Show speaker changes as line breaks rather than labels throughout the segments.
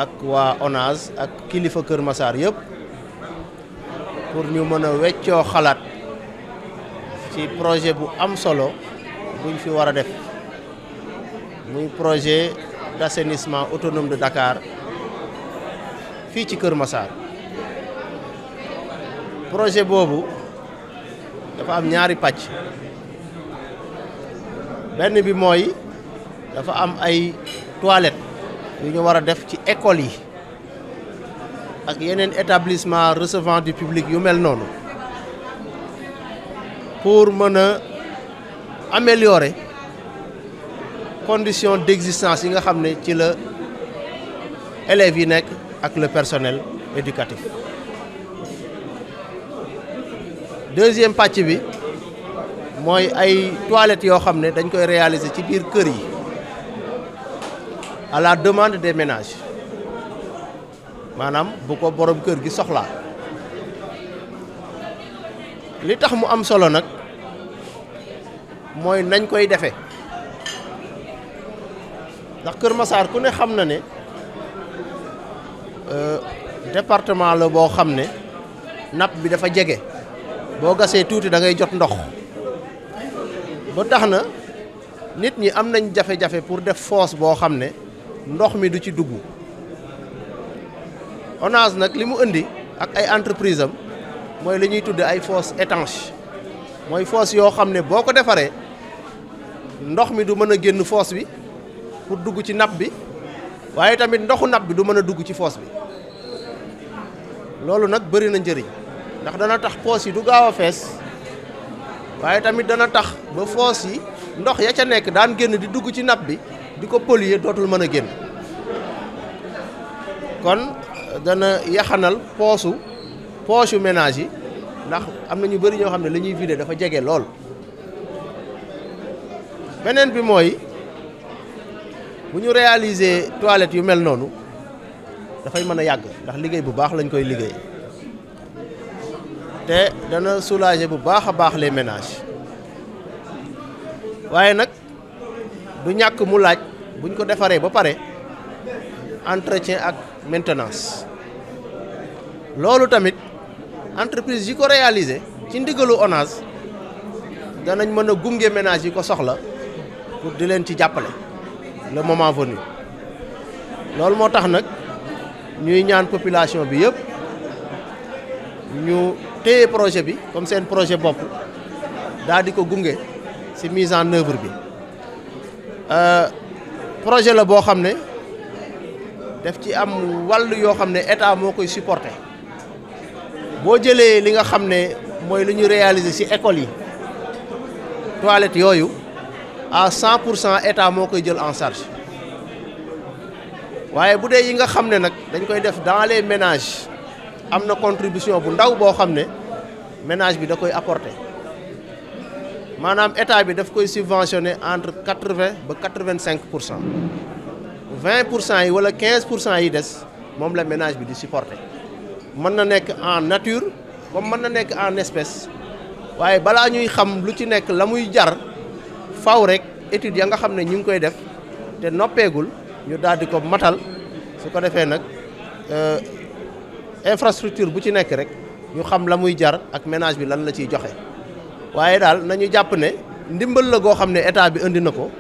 ak waa ONAS ak kilifa Kër Massar yëpp pour ñu mën a weccoo xalaat ci projet bu am solo buñ fi war a def muy projet d'assainissement autonome de Dakar fii ci Kër Massar. projet boobu dafa am ñaari pàcc benn bi mooy dafa am ay toilettes yu ñu war a def ci école yi ak yeneen établissement recevant du public yu mel noonu pour mën a améliorer conditions d'existence yi nga xam ne ci la élèves yi nekk ak le personnel éducatif. deuxième pàcc bi mooy ay toilettes yoo xam ne dañ koy réaliser ci biir kër yi à la demande des ménages maanaam bu ko borom kër gi soxlaa. li tax mu am solo nag mooy nañ koy defee ndax Kër Massar ku ne xam na ne département la boo xam ne nappe bi dafa jege. boo gasee tuuti da ngay jot ndox ba tax na nit ñi am nañ jafe-jafe pour def fosse boo xam ne ndox mi du ci dugg. ONAS nag li mu indi ak ay entreprise am mooy li ñuy tudde ay fosse étanche mooy fosse yoo xam ne boo ko defaree ndox mi du mën a génn fosse bi pour dugg ci nappe bi waaye tamit ndoxu nappe bi du mën a dugg ci fosse bi loolu nag bëri na njëriñ. ndax dana tax fosse yi du gaaw a fees waaye tamit dana tax ba fosse yi ndox ya ca nekk daan génn di dugg ci nappe bi di ko polluer dootul mën a génn kon dana yaxanal poche ménage yi ndax am na ñu bëri ñoo xam ne la ñuy vider dafa jege lool. beneen bi mooy bu ñu réaliser toilettes yu mel noonu dafay mën a yàgg ndax liggéey bu baax lañ koy liggéey. te dana soulager bu baax a baax les ménages waaye nag du ñàkk mu laaj buñ ko defaree ba pare entretien ak maintenance loolu tamit entreprise yi ko réaliser ci ndigalu ONAS danañ mën a gunge ménages yi ko soxla pour di leen ci jàppale le moment venu loolu moo tax nag ñuy ñaan population bi yëpp ñu téye projet bi comme seen projet bopp daal di ko gunge ci mise en œuvre bi projet la boo xam ne daf ci am wàll yoo xam ne état moo koy supporter boo jëlee li nga xam ne mooy lu ñu réaliser ci école yi toilettes yooyu à 100% état moo koy jël en charge waaye bu dee yi nga xam ne nag dañ koy def dans les ménages am na contribution bu ndaw boo xam ne ménage bi da koy apporter maanaam état bi daf koy subventionner entre 80 ba 85%. 20% yi wala 15% yi des moom la ménage bi di supporter mën na nekk en nature comme mën na nekk en espèce waaye balaa ñuy xam lu ci nekk la muy jar faw rek études ya nga xam ne ñu ngi koy def te noppeegul ñu daal di ko matal su ko defee nag infrastructure bu ci nekk rek ñu xam la muy jar ak ménage bi lan la ciy joxe waaye daal nañu jàpp ne ndimbal la goo xam ne état bi indi na ko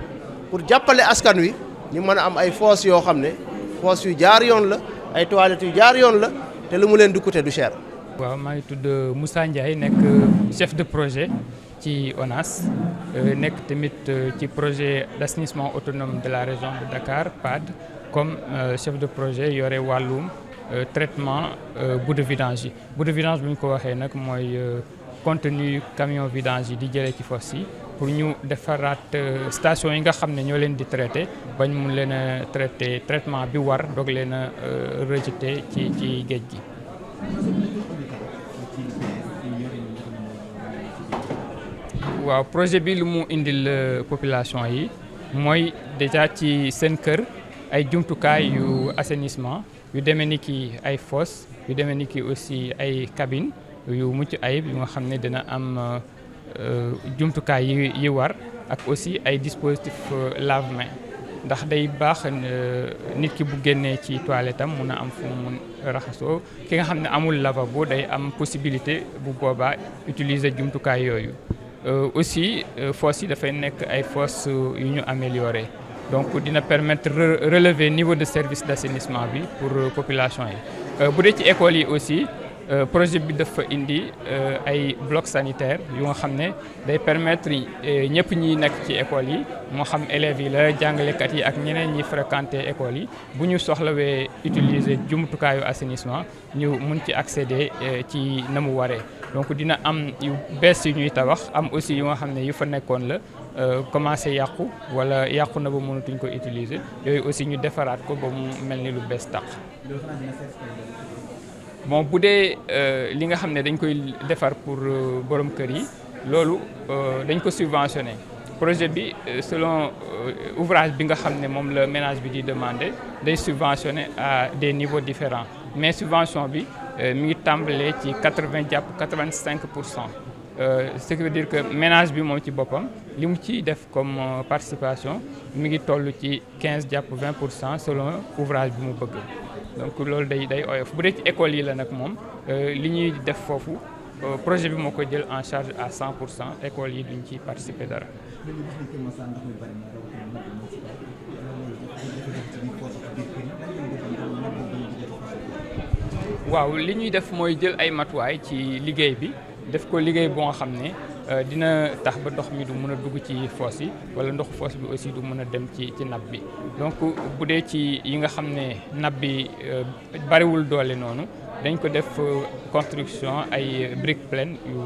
pour jàppale askan wi ñu mën a am ay fosse yoo xam ne fosse yu jaar yoon la ay toilettes yu jaar yoon la te lu mu leen di coûter du cher.
waaw maa ngi tudd Moussa Ndiaye nekk chef de projet ci ONAS nekk tamit ci projet d'assainissement autonome de la région de Dakar PAD comme chef de projet yore wàllum traitement boue de vidange yi. boue de vidange bu ñu ko waxee nag mooy contenu camion vidange yi di jëlee ci fosse yi pour ñu defaraat station yi nga xam ne ñoo leen di traité bañ mun leen a traité traitement bi war doog leen a rejeté ci géej gi. waaw projet bi lu mu indil population yi mooy déjà ci seen kër ay jumtukaay yu assainissement yu demee ni ki ay fosse yu demee ni ki aussi ay cabine yu mucc ayib yu nga xam ne dina am jumtukaay yi war ak aussi ay dispositifs lave-mains ndax day baax nit ki bu génnee ci toilette am mun a am fu mu raxasoo ki nga xam ne amul lavabo day am possibilité bu boobaa utiliser jumtukaay yooyu aussi fosses yi dafay nekk ay fosses yu ñu amélioré donc dina permettre relever niveau de service d'assainissement bi pour population yi bu dee ci écoles yi aussi projet bi dafa indi ay blocs sanitaires yu nga xam ne day permettre ñëpp ñi nekk ci école yi moo xam élèves yi la jàngalekat yi ak ñeneen ñi fréquenter école yi bu ñu soxlawee utiliser jumtukaayu assainissement ñu mun ci accéder ci na mu waree donc dina am yu bees yu ñuy tabax am aussi yu nga xam ne yu fa nekkoon la commencé yàqu wala yàqu na ba mënatuñ ko utiliser yooyu aussi ñu defaraat ko ba mu mel ni lu bees tàq. bon bu dee li nga xam ne dañ koy defar pour borom kër yi loolu dañ ko subventionné projet bi selon ouvrage bi nga xam ne moom la ménage bi di demander day subventionné à des niveaux différents mais subvention bi mi ngi tàmbalee ci 80 jàpp 85%. Ce qui veut dire que ménage bi moom ci boppam li mu ciy def comme participation mi ngi toll ci 15 jàpp 20% selon ouvrage bi mu bëgg donc loolu day oyof bu dee ci école yi la nag moom li ñuy def foofu projet bi moo koy jël en charge à 100% école yi duñ ci participer dara. waaw li ñuy def mooy jël ay matuwaay ci liggéey bi. def ko liggéey boo nga xam ne dina tax ba ndox mi du mën a dugg ci fosse yi wala ndoxu fosse bi aussi du mën a dem ci nappe bi donc bu dee ci yi nga xam ne nappe bi bariwul doole noonu dañ ko def construction ay briques pleines yu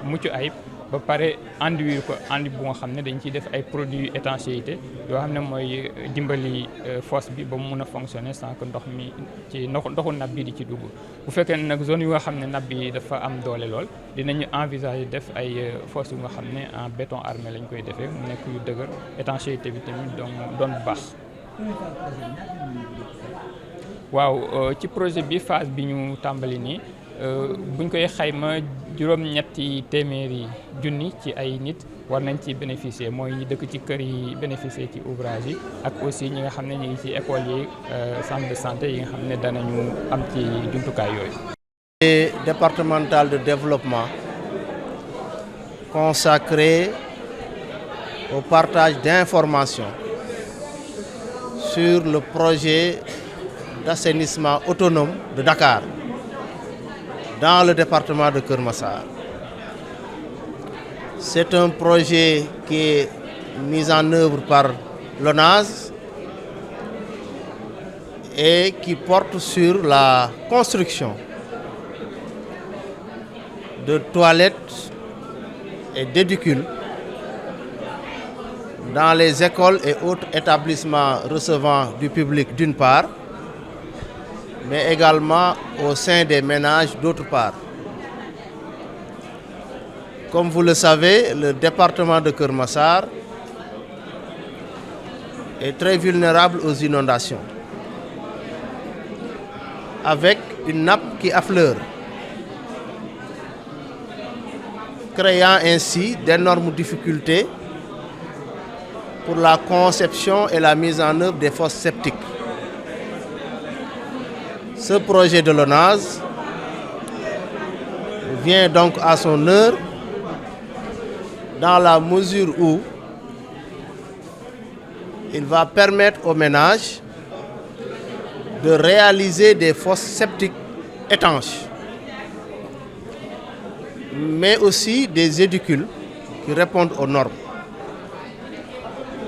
mucc ayib ba pare enduire ko enduit bu nga xam ne dañ ciy def ay produits étanchéité yoo xam ne mooy dimbali fosse bi ba mu mun a fonctionner sans que ndox mi ci ndoxu nappe bi di ci dugg bu fekkee ne nag zone yu nga xam ne nappe bi dafa am doole lool dinañu envisager def ay fosse yu nga xam ne en béton armé lañ koy defee mu nekk yu dëgër étanchéité bi tamit doon bu baax. waaw ci projet bi phase bi ñu tàmbali nii buñ koy xayma juróom-ñetti téeméeri junni ci ay nit war nañ ci bénéficier mooy ñi dëkk ci kër yi bénéficier ci ouvrage yi ak aussi ñi nga xam ne ñu ngi ci école yi centre de santé yi nga xam ne danañu am ci jumtukaay yooyu.
Départemental de développement consacré au partage d'informations sur le projet d'assainissement autonome de Dakar dans le département de Keur Massar. C'est un projet qui est mis en œuvre par l'ONAS et qui porte sur la construction de toilettes et d'édicules dans les écoles et autres établissements recevant du public d'une part, mais également au sein des ménages d'autre part. Comme vous le savez, le département de Keur Massar est très vulnérable aux inondations, avec une nappe qui affleure, créant ainsi d'énormes difficultés pour la conception et la mise en œuvre des fosses septiques. Ce projet de l'ONAS vient donc à son heure dans la mesure où il va permettre aux ménages de réaliser des fosses septiques étanches, mais aussi des édicules qui répondent aux normes.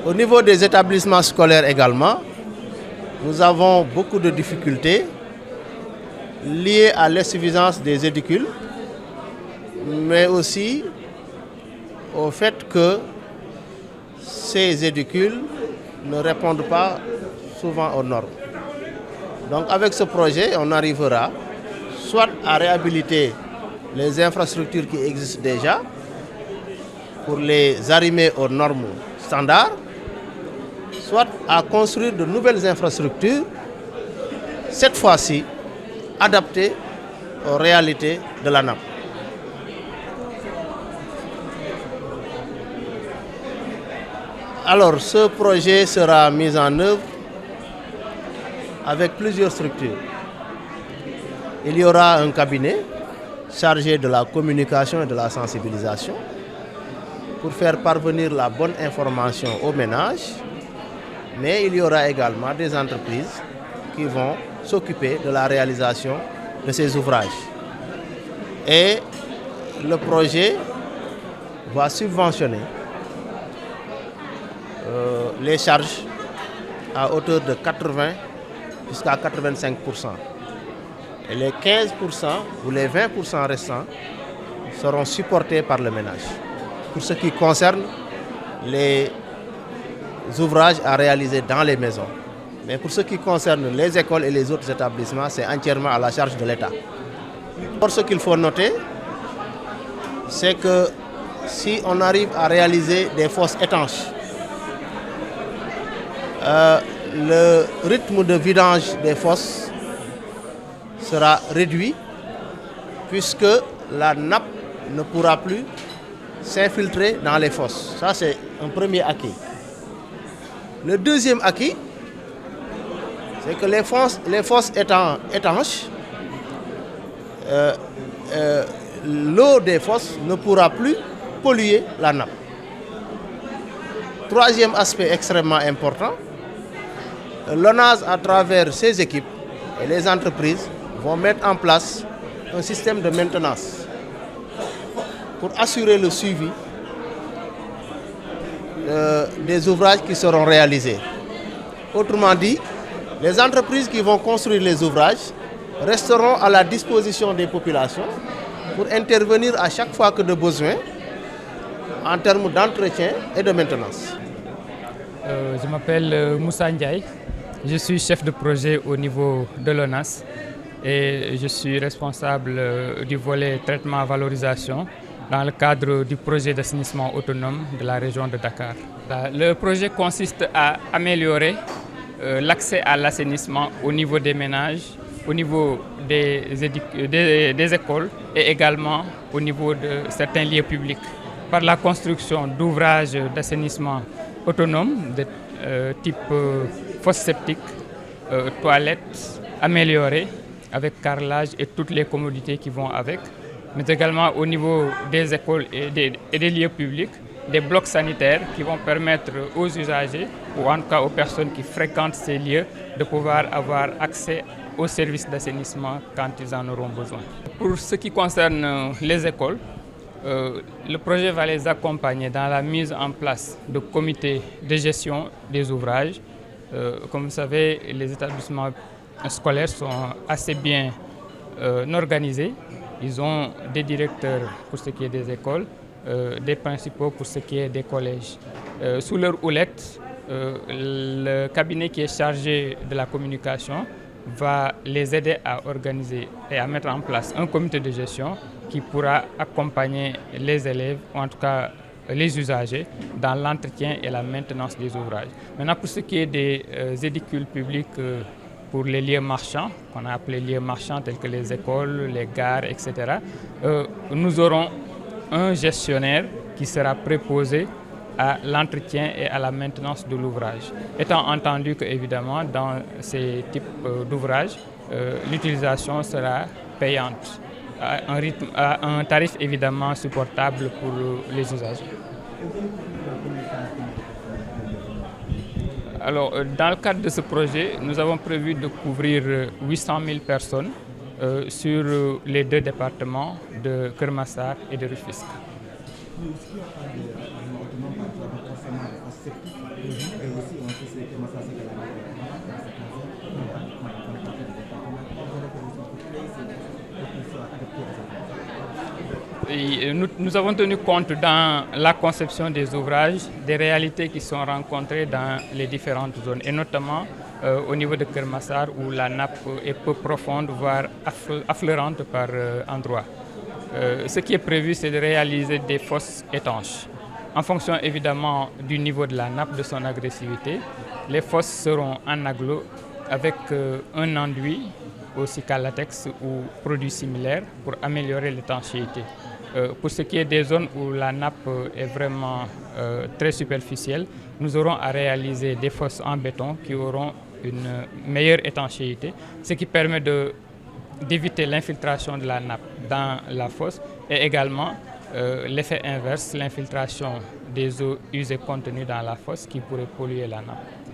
Au niveau des établissements scolaires également, nous avons beaucoup de difficultés liées à l'insuffisance des édicules, mais aussi au fait que ces édicules ne répondent pas souvent aux normes. Donc avec ce projet, on arrivera soit à réhabiliter les infrastructures qui existent déjà pour les arrimer aux normes standards, soit à construire de nouvelles infrastructures, cette fois-ci adaptées aux réalités de la nappe. Alors, ce projet sera mis en œuvre avec plusieurs structures. Il y aura un cabinet chargé de la communication et de la sensibilisation pour faire parvenir la bonne information aux ménages, mais il y aura également des entreprises qui vont s'occuper de la réalisation de ces ouvrages. Et le projet va subventionner les charges à hauteur de 80 jusqu'à 85%. Et les 15% ou les 20% restants seront supportés par le ménage. Pour ce qui concerne les ouvrages à réaliser dans les maisons. Mais pour ce qui concerne les écoles et les autres établissements, c'est entièrement à la charge de l'État. Or, ce qu'il faut noter, c'est que si on arrive à réaliser des fosses étanches, le rythme de vidange des fosses sera réduit puisque la nappe ne pourra plus s'infiltrer dans les fosses. Ça, c'est un premier acquis. Le deuxième acquis, c'est que les fosses étant étanches, l'eau des fosses ne pourra plus polluer la nappe. Troisième aspect extrêmement important, l'ONAS, à travers ses équipes et les entreprises, vont mettre en place un système de maintenance pour assurer le suivi des ouvrages qui seront réalisés. Autrement dit, les entreprises qui vont construire les ouvrages resteront à la disposition des populations pour intervenir à chaque fois que de besoin en termes d'entretien et de maintenance.
Je m'appelle Moussa Ndiaye, je suis chef de projet au niveau de l'ONAS et je suis responsable du volet traitement-valorisation dans le cadre du projet d'assainissement autonome de la région de Dakar. Le projet consiste à améliorer l'accès à l'assainissement au niveau des ménages, au niveau des écoles et également au niveau de certains lieux publics par la construction d'ouvrages d'assainissement autonomes de type fosse septique, toilettes améliorées avec carrelage et toutes les commodités qui vont avec, mais également au niveau des écoles et des lieux publics, des blocs sanitaires qui vont permettre aux usagers ou en tout cas aux personnes qui fréquentent ces lieux de pouvoir avoir accès aux services d'assainissement quand ils en auront besoin. Pour ce qui concerne les écoles, le projet va les accompagner dans la mise en place de comités de gestion des ouvrages. Comme vous savez, les établissements scolaires sont assez bien organisés. Ils ont des directeurs pour ce qui est des écoles, des principaux pour ce qui est des collèges. Sous leur houlette, le cabinet qui est chargé de la communication va les aider à organiser et à mettre en place un comité de gestion qui pourra accompagner les élèves, ou en tout cas les usagers, dans l'entretien et la maintenance des ouvrages. Maintenant, pour ce qui est des édicules publics pour les lieux marchands, qu'on a appelés lieux marchands tels que les écoles, les gares, etc., nous aurons un gestionnaire qui sera préposé à l'entretien et à la maintenance de l'ouvrage. Étant entendu que, évidemment, dans ces types d'ouvrages, l'utilisation sera payante, à un tarif évidemment supportable pour les usagers. Alors, dans le cadre de ce projet, nous avons prévu de couvrir 800 000 personnes sur les deux départements de Keur Massar et de Rufisque. Et nous avons tenu compte dans la conception des ouvrages des réalités qui sont rencontrées dans les différentes zones et notamment au niveau de Keur Massar où la nappe est peu profonde voire affleurante par endroits. Ce qui est prévu, c'est de réaliser des fosses étanches. En fonction évidemment du niveau de la nappe, de son agressivité, les fosses seront en agglomération avec un enduit aussi qu'à latex ou produits similaires pour améliorer l'étanchéité. Pour ce qui est des zones où la nappe est vraiment très superficielle, nous aurons à réaliser des fosses en béton qui auront une meilleure étanchéité, ce qui permet d'éviter l'infiltration de la nappe dans la fosse et également l'effet inverse, l'infiltration des eaux usées contenues dans la fosse qui pourrait polluer la nappe.